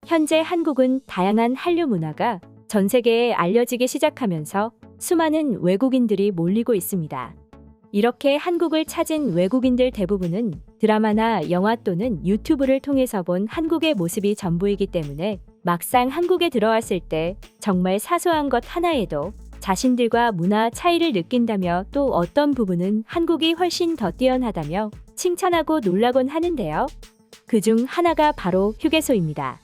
현재 한국은 다양한 한류 문화가 전 세계에 알려지기 시작하면서 수많은 외국인들이 몰리고 있습니다. 이렇게 한국을 찾은 외국인들 대부분은 드라마나 영화 또는 유튜브를 통해서 본 한국의 모습이 전부이기 때문에 막상 한국에 들어왔을 때 정말 사소한 것 하나에도 자신들과 문화 차이를 느낀다며 또 어떤 부분은 한국이 훨씬 더 뛰어나다며 칭찬하고 놀라곤 하는데요. 그중 하나가 바로 휴게소입니다.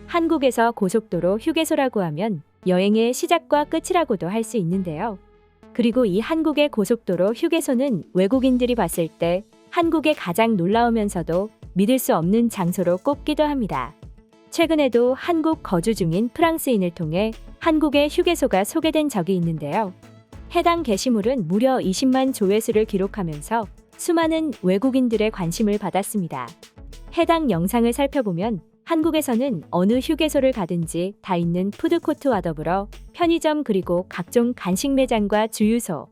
한국에서 고속도로 휴게소라고 하면 여행의 시작과 끝이라고도 할 수 있는데요. 그리고 이 한국의 고속도로 휴게소는 외국인들이 봤을 때 한국의 가장 놀라우면서도 믿을 수 없는 장소로 꼽기도 합니다. 최근에도 한국 거주 중인 프랑스인을 통해 한국의 휴게소가 소개된 적이 있는데요. 해당 게시물은 무려 20만 조회수를 기록하면서 수많은 외국인들의 관심을 받았습니다. 해당 영상을 살펴보면 한국에서는 어느 휴게소를 가든지 다 있는 푸드코트와 더불어 편의점 그리고 각종 간식 매장과 주유소,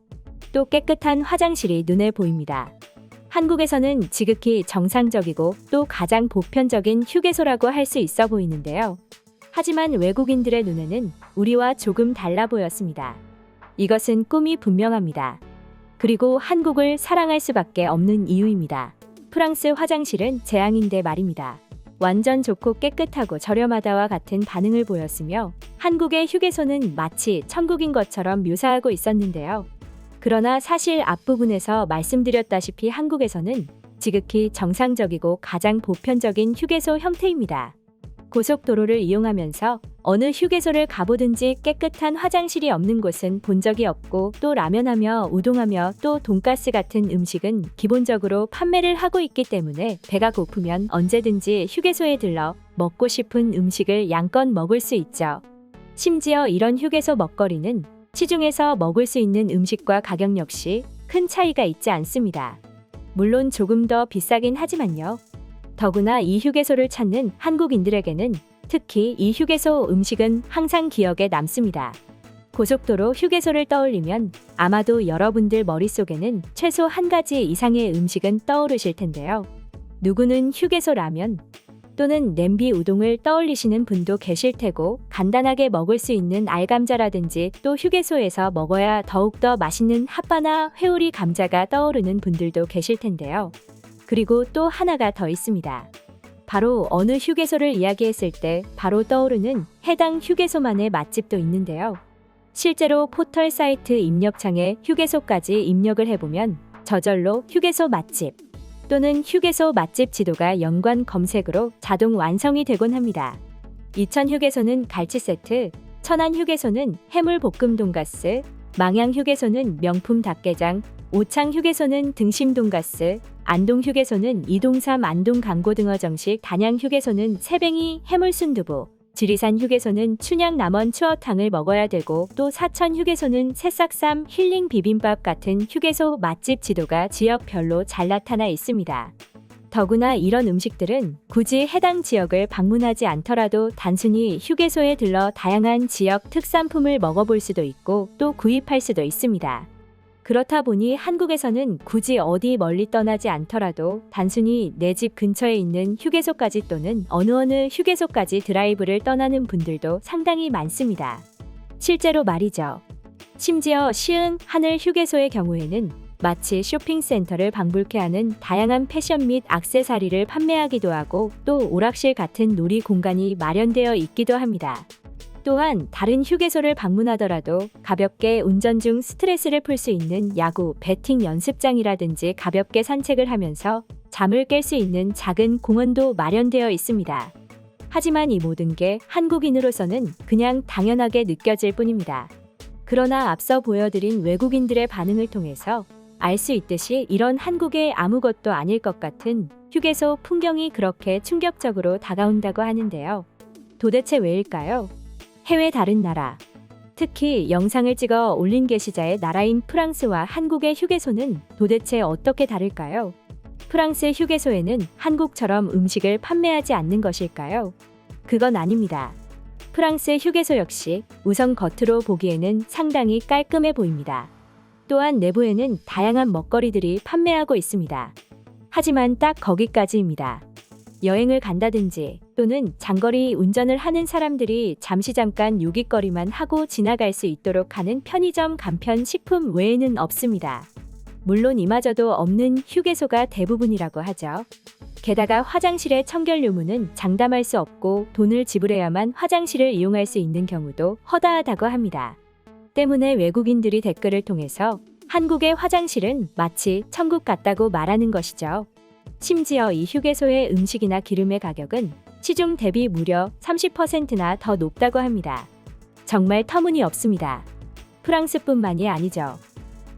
또 깨끗한 화장실이 눈에 보입니다. 한국에서는 지극히 정상적이고 또 가장 보편적인 휴게소라고 할 수 있어 보이는데요. 하지만 외국인들의 눈에는 우리와 조금 달라 보였습니다. 이것은 꿈이 분명합니다. 그리고 한국을 사랑할 수밖에 없는 이유입니다. 프랑스 화장실은 재앙인데 말입니다. 완전 좋고 깨끗하고 저렴하다와 같은 반응을 보였으며 한국의 휴게소는 마치 천국인 것처럼 묘사하고 있었는데요. 그러나 사실 앞부분에서 말씀드렸다시피 한국에서는 지극히 정상적이고 가장 보편적인 휴게소 형태입니다. 고속도로를 이용하면서 어느 휴게소를 가보든지 깨끗한 화장실이 없는 곳은 본 적이 없고 또 라면하며 우동하며 또 돈가스 같은 음식은 기본적으로 판매를 하고 있기 때문에 배가 고프면 언제든지 휴게소에 들러 먹고 싶은 음식을 양껏 먹을 수 있죠. 심지어 이런 휴게소 먹거리는 시중에서 먹을 수 있는 음식과 가격 역시 큰 차이가 있지 않습니다. 물론 조금 더 비싸긴 하지만요. 더구나 이 휴게소를 찾는 한국인들에게는 특히 이 휴게소 음식은 항상 기억에 남습니다. 고속도로 휴게소를 떠올리면 아마도 여러분들 머릿속에는 최소 한 가지 이상의 음식은 떠오르실 텐데요. 누구는 휴게소 라면 또는 냄비 우동을 떠올리시는 분도 계실 테고 간단하게 먹을 수 있는 알감자라든지 또 휴게소에서 먹어야 더욱더 맛있는 핫바나 회오리 감자가 떠오르는 분들도 계실 텐데요. 그리고 또 하나가 더 있습니다. 바로 어느 휴게소를 이야기했을 때 바로 떠오르는 해당 휴게소만의 맛집도 있는데요. 실제로 포털 사이트 입력창에 휴게소까지 입력을 해보면 저절로 휴게소 맛집 또는 휴게소 맛집 지도가 연관 검색으로 자동 완성이 되곤 합니다. 이천 휴게소는 갈치 세트, 천안 휴게소는 해물 볶음 돈가스, 망양 휴게소는 명품 닭게장, 오창 휴게소는 등심 돈가스, 안동 휴게소는 이동삼 안동 강고등어 정식, 단양 휴게소는 새뱅이 해물 순두부, 지리산 휴게소는 춘향 남원 추어탕을 먹어야 되고 또 사천 휴게소는 새싹쌈 힐링 비빔밥 같은 휴게소 맛집 지도가 지역별로 잘 나타나 있습니다. 더구나 이런 음식들은 굳이 해당 지역을 방문하지 않더라도 단순히 휴게소에 들러 다양한 지역 특산품을 먹어볼 수도 있고 또 구입할 수도 있습니다. 그렇다 보니 한국에서는 굳이 어디 멀리 떠나지 않더라도 단순히 내 집 근처에 있는 휴게소까지 또는 어느 휴게소까지 드라이브를 떠나는 분들도 상당히 많습니다. 실제로 말이죠. 심지어 시흥 하늘 휴게소의 경우에는 마치 쇼핑센터를 방불케 하는 다양한 패션 및 액세서리를 판매하기도 하고 또 오락실 같은 놀이 공간이 마련되어 있기도 합니다. 또한 다른 휴게소를 방문하더라도 가볍게 운전 중 스트레스를 풀 수 있는 야구, 배팅 연습장이라든지 가볍게 산책을 하면서 잠을 깰 수 있는 작은 공원도 마련되어 있습니다. 하지만 이 모든 게 한국인으로서는 그냥 당연하게 느껴질 뿐입니다. 그러나 앞서 보여드린 외국인들의 반응을 통해서 알 수 있듯이 이런 한국의 아무것도 아닐 것 같은 휴게소 풍경이 그렇게 충격적으로 다가온다고 하는데요. 도대체 왜일까요? 해외 다른 나라, 특히 영상을 찍어 올린 게시자의 나라인 프랑스와 한국의 휴게소는 도대체 어떻게 다를까요? 프랑스 휴게소에는 한국처럼 음식을 판매하지 않는 것일까요? 그건 아닙니다. 프랑스 휴게소 역시 우선 겉으로 보기에는 상당히 깔끔해 보입니다. 또한 내부에는 다양한 먹거리들이 판매하고 있습니다. 하지만 딱 거기까지입니다. 여행을 간다든지 또는 장거리 운전을 하는 사람들이 잠깐 요깃거리만 하고 지나갈 수 있도록 하는 편의점 간편 식품 외에는 없습니다. 물론 이마저도 없는 휴게소가 대부분이라고 하죠. 게다가 화장실의 청결 유무는 장담할 수 없고 돈을 지불해야만 화장실을 이용할 수 있는 경우도 허다하다고 합니다. 때문에 외국인들이 댓글을 통해서 한국의 화장실은 마치 천국 같다고 말하는 것이죠. 심지어 이 휴게소의 음식이나 기름의 가격은 시중 대비 무려 30%나 더 높다고 합니다. 정말 터무니없습니다. 프랑스뿐만이 아니죠.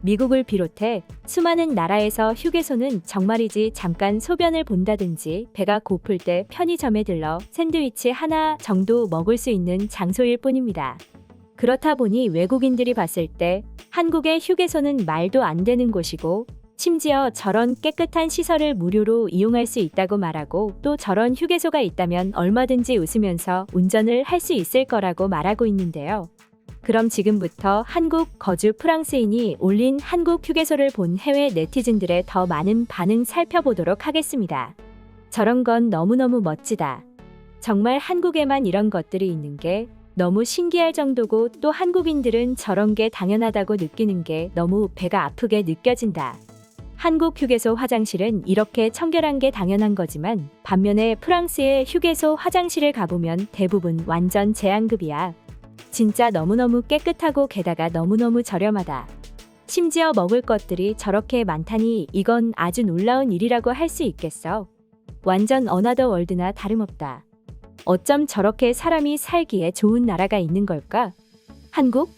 미국을 비롯해 수많은 나라에서 휴게소는 정말이지 잠깐 소변을 본다든지 배가 고플 때 편의점에 들러 샌드위치 하나 정도 먹을 수 있는 장소일 뿐입니다. 그렇다 보니 외국인들이 봤을 때 한국의 휴게소는 말도 안 되는 곳이고 심지어 저런 깨끗한 시설을 무료로 이용할 수 있다고 말하고 또 저런 휴게소가 있다면 얼마든지 웃으면서 운전을 할 수 있을 거라고 말하고 있는데요. 그럼 지금부터 한국 거주 프랑스인이 올린 한국 휴게소를 본 해외 네티즌들의 더 많은 반응 살펴보도록 하겠습니다. 저런 건 너무너무 멋지다. 정말 한국에만 이런 것들이 있는 게 너무 신기할 정도고 또 한국인들은 저런 게 당연하다고 느끼는 게 너무 배가 아프게 느껴진다. 한국 휴게소 화장실은 이렇게 청결한 게 당연한 거지만 반면에 프랑스의 휴게소 화장실을 가보면 대부분 완전 제한급이야. 진짜 너무너무 깨끗하고 게다가 너무너무 저렴하다. 심지어 먹을 것들이 저렇게 많다니 이건 아주 놀라운 일이라고 할 수 있겠어. 완전 어나더 월드나 다름없다. 어쩜 저렇게 사람이 살기에 좋은 나라가 있는 걸까? 한국?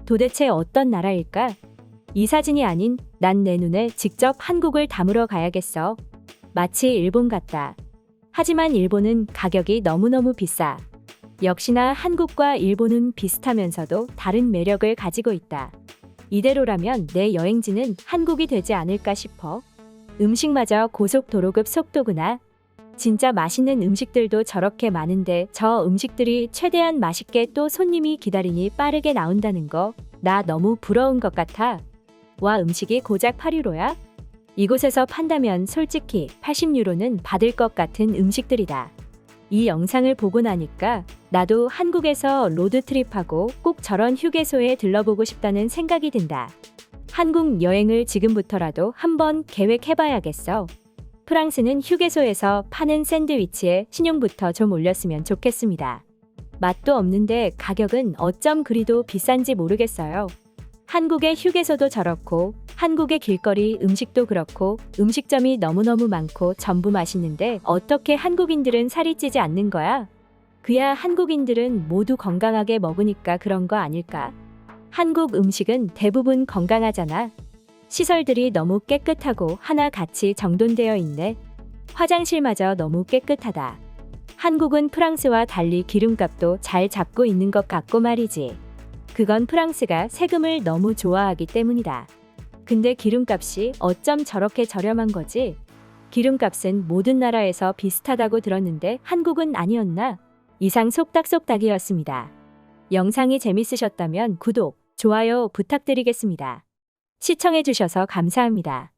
도대체 어떤 나라일까? 이 사진이 아닌 난 내 눈에 직접 한국을 다물어 가야겠어. 마치 일본 같다. 하지만 일본은 가격이 너무너무 비싸. 역시나 한국과 일본은 비슷하면서도 다른 매력을 가지고 있다. 이대로라면 내 여행지는 한국이 되지 않을까 싶어. 음식마저 고속도로급 속도구나. 진짜 맛있는 음식들도 저렇게 많은데 저 음식들이 최대한 맛있게 또 손님이 기다리니 빠르게 나온다는 거 나 너무 부러운 것 같아. 와, 음식이 고작 8유로야? 이곳에서 판다면 솔직히 80유로는 받을 것 같은 음식들이다. 이 영상을 보고 나니까 나도 한국에서 로드트립하고 꼭 저런 휴게소에 들러보고 싶다는 생각이 든다. 한국 여행을 지금부터라도 한번 계획해봐야겠어. 프랑스는 휴게소에서 파는 샌드위치에 신용부터 좀 올렸으면 좋겠습니다. 맛도 없는데 가격은 어쩜 그리도 비싼지 모르겠어요. 한국의 휴게소도 저렇고 한국의 길거리 음식도 그렇고 음식점이 너무너무 많고 전부 맛있는데 어떻게 한국인들은 살이 찌지 않는 거야? 그야 한국인들은 모두 건강하게 먹으니까 그런 거 아닐까? 한국 음식은 대부분 건강하잖아. 시설들이 너무 깨끗하고 하나같이 정돈되어 있네. 화장실마저 너무 깨끗하다. 한국은 프랑스와 달리 기름값도 잘 잡고 있는 것 같고 말이지. 그건 프랑스가 세금을 너무 좋아하기 때문이다. 근데 기름값이 어쩜 저렇게 저렴한 거지? 기름값은 모든 나라에서 비슷하다고 들었는데 한국은 아니었나? 이상 속닥속닥이었습니다. 영상이 재밌으셨다면 구독, 좋아요 부탁드리겠습니다. 시청해주셔서 감사합니다.